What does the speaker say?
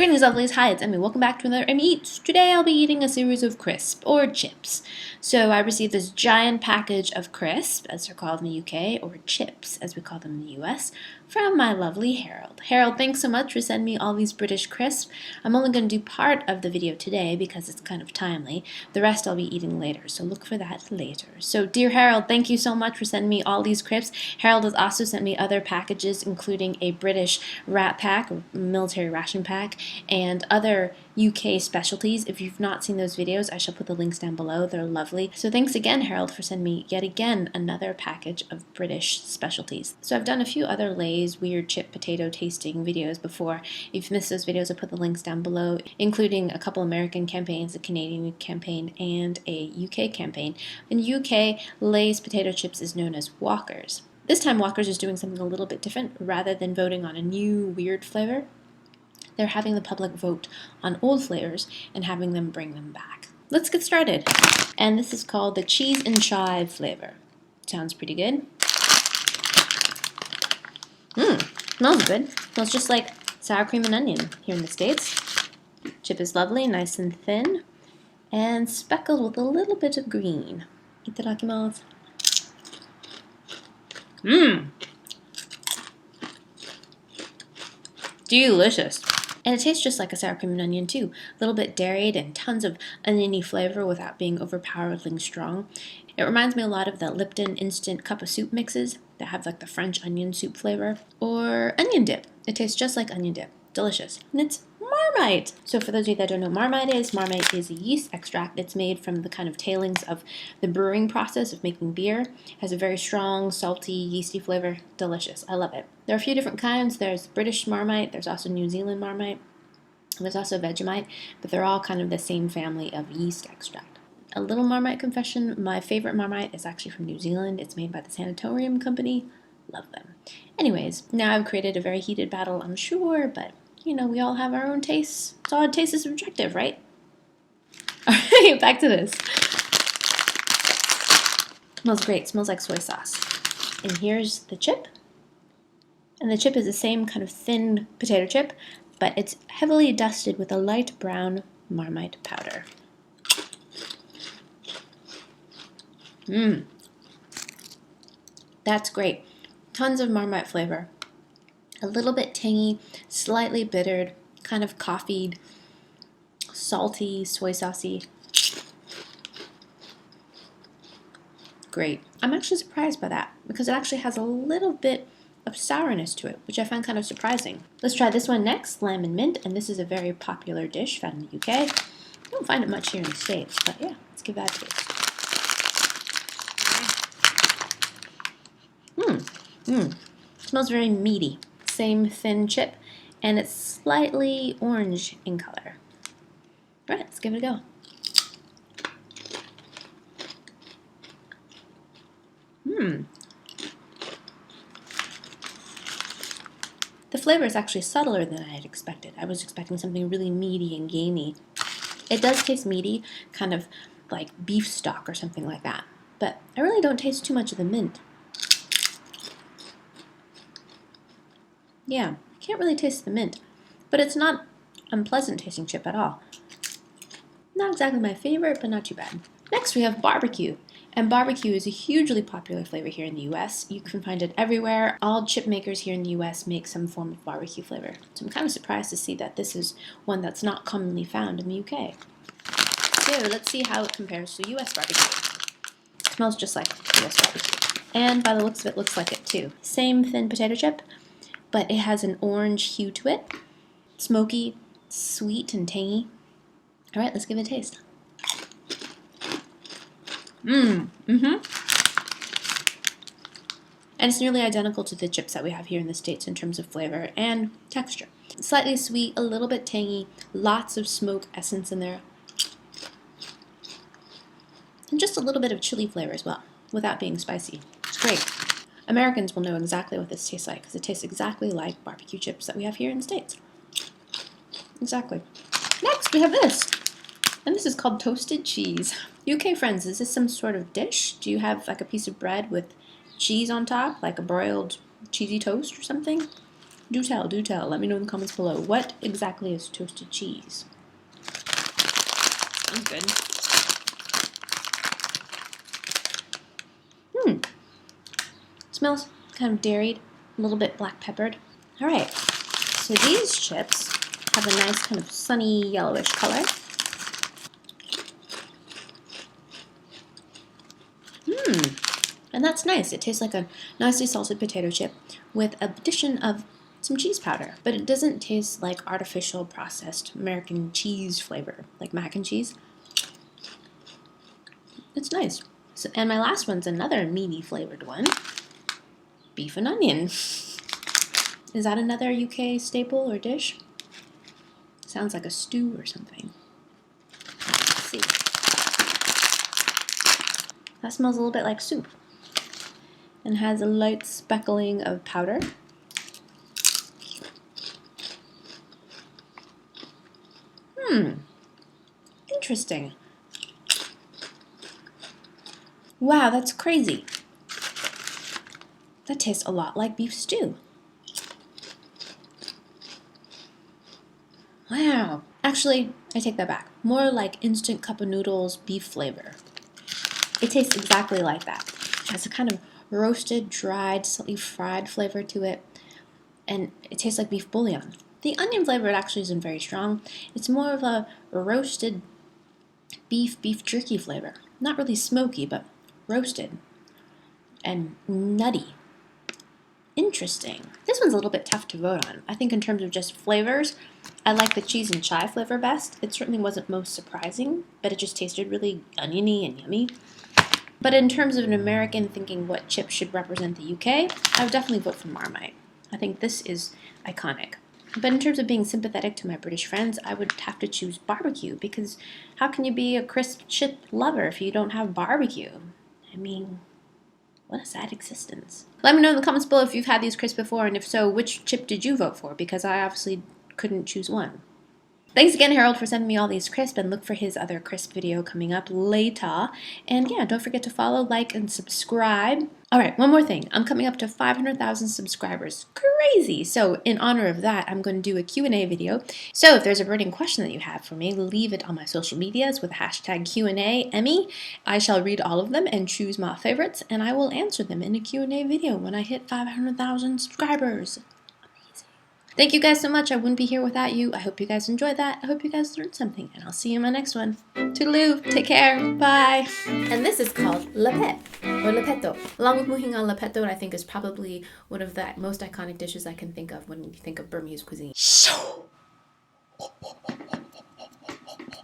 Greetings lovelies, hi, it's Emmy. Welcome back to another Emmy Eats. Today I'll be eating a series of crisp, or chips. So I received this giant package of crisp, as they're called in the UK, or chips, as we call them in the US, from my lovely Harold. Harold, thanks so much for sending me all these British crisp. I'm only going to do part of the video today because it's kind of timely. The rest I'll be eating later, so look for that later. So dear Harold, thank you so much for sending me all these crisps. Harold has also sent me other packages, including a British rat pack, or military ration pack, and other UK specialties. If you've not seen those videos, I shall put the links down below. They're lovely. So thanks again, Harold, for sending me yet again another package of British specialties. So I've done a few other Lay's weird chip potato tasting videos before. If you've missed those videos, I'll put the links down below, including a couple American campaigns, a Canadian campaign, and a UK campaign. In the UK, Lay's potato chips is known as Walkers. This time Walkers is doing something a little bit different. Rather than voting on a new weird flavor, they're having the public vote on old flavors and having them bring them back. Let's get started. And this is called the cheese and chive flavor. Sounds pretty good. Smells good. Smells just like sour cream and onion here in the States. Chip is lovely, nice and thin, and speckled with a little bit of green. Itadakimasu. Delicious. And it tastes just like a sour cream and onion too. A little bit dairy and tons of oniony flavor without being overpoweringly strong. It reminds me a lot of the Lipton instant cup of soup mixes that have like the French onion soup flavor. Or onion dip. It tastes just like onion dip. Delicious. And it's Marmite. So for those of you that don't know what Marmite is a yeast extract. It's made from the kind of tailings of the brewing process of making beer. It has a very strong, salty, yeasty flavor. Delicious. I love it. There are a few different kinds. There's British Marmite. There's also New Zealand Marmite. And there's also Vegemite. But they're all kind of the same family of yeast extract. A little Marmite confession. My favorite Marmite is actually from New Zealand. It's made by the Sanatorium Company. Love them. Anyways, now I've created a very heated battle, I'm sure, but you know, we all have our own tastes. Solid taste is subjective, right? Alright, back to this. Smells great. Smells like soy sauce. And here's the chip. And the chip is the same kind of thin potato chip, but it's heavily dusted with a light brown Marmite powder. That's great. Tons of Marmite flavor. A little bit tangy, slightly bittered, kind of coffeed, salty, soy saucy. Great. I'm actually surprised by that because it actually has a little bit of sourness to it, which I find kind of surprising. Let's try this one next, lamb and mint, and this is a very popular dish found in the UK. I don't find it much here in the States, but yeah, let's give that a taste. Smells very meaty. Same thin chip, and it's slightly orange in color. All right, let's give it a go. The flavor is actually subtler than I had expected. I was expecting something really meaty and gamey. It does taste meaty, kind of like beef stock or something like that, but I really don't taste too much of the mint. Yeah, I can't really taste the mint, but it's not unpleasant tasting chip at all. Not exactly my favorite, but not too bad. Next we have barbecue, and barbecue is a hugely popular flavor here in the US. You can find it everywhere. All chip makers here in the US make some form of barbecue flavor. So I'm kind of surprised to see that this is one that's not commonly found in the UK. So let's see how it compares to US barbecue. It smells just like US barbecue. And by the looks of it, looks like it too. Same thin potato chip, but it has an orange hue to it. Smoky, sweet, and tangy. All right, let's give it a taste. And it's nearly identical to the chips that we have here in the States in terms of flavor and texture. Slightly sweet, a little bit tangy, lots of smoke essence in there. And just a little bit of chili flavor as well, without being spicy. It's great. Americans will know exactly what this tastes like because it tastes exactly like barbecue chips that we have here in the States. Exactly. Next, we have this. And this is called toasted cheese. UK friends, is this some sort of dish? Do you have like a piece of bread with cheese on top, like a broiled cheesy toast or something? Do tell, do tell. Let me know in the comments below. What exactly is toasted cheese? Sounds good. Smells kind of dairy, a little bit black peppered. All right, so these chips have a nice kind of sunny yellowish color. And that's nice. It tastes like a nicely salted potato chip with a addition of some cheese powder, but it doesn't taste like artificial processed American cheese flavor, like mac and cheese. It's nice. So, and my last one's another meaty flavored one. Beef and onion. Is that another UK staple or dish? Sounds like a stew or something. Let's see. That smells a little bit like soup and has a light speckling of powder. Interesting. Wow, that's crazy. That tastes a lot like beef stew. Wow. Actually, I take that back. More like instant cup of noodles beef flavor. It tastes exactly like that. It has a kind of roasted, dried, slightly fried flavor to it, and it tastes like beef bouillon. The onion flavor actually isn't very strong. It's more of a roasted beef jerky flavor. Not really smoky, but roasted and nutty. Interesting. This one's a little bit tough to vote on. I think in terms of just flavors, I like the cheese and chive flavor best. It certainly wasn't most surprising, but it just tasted really oniony and yummy. But in terms of an American thinking what chip should represent the UK, I would definitely vote for Marmite. I think this is iconic. But in terms of being sympathetic to my British friends, I would have to choose barbecue, because how can you be a crisp chip lover if you don't have barbecue? I mean, what a sad existence. Let me know in the comments below if you've had these crisps before, and if so, which chip did you vote for? Because I obviously couldn't choose one. Thanks again, Harold, for sending me all these crisp, and look for his other crisp video coming up later. And yeah, don't forget to follow, like, and subscribe. All right, one more thing. I'm coming up to 500,000 subscribers. Crazy! So in honor of that, I'm going to do a Q&A video. So if there's a burning question that you have for me, leave it on my social medias with the hashtag Q&A Emmy. I shall read all of them and choose my favorites, and I will answer them in a Q&A video when I hit 500,000 subscribers. Thank you guys so much. I wouldn't be here without you. I hope you guys enjoyed that. I hope you guys learned something, and I'll see you in my next one. Toodaloo. Take care. Bye. And this is called lepet, or lepetto. Along with muhinga, lepetto, I think, is probably one of the most iconic dishes I can think of when you think of Burmese cuisine.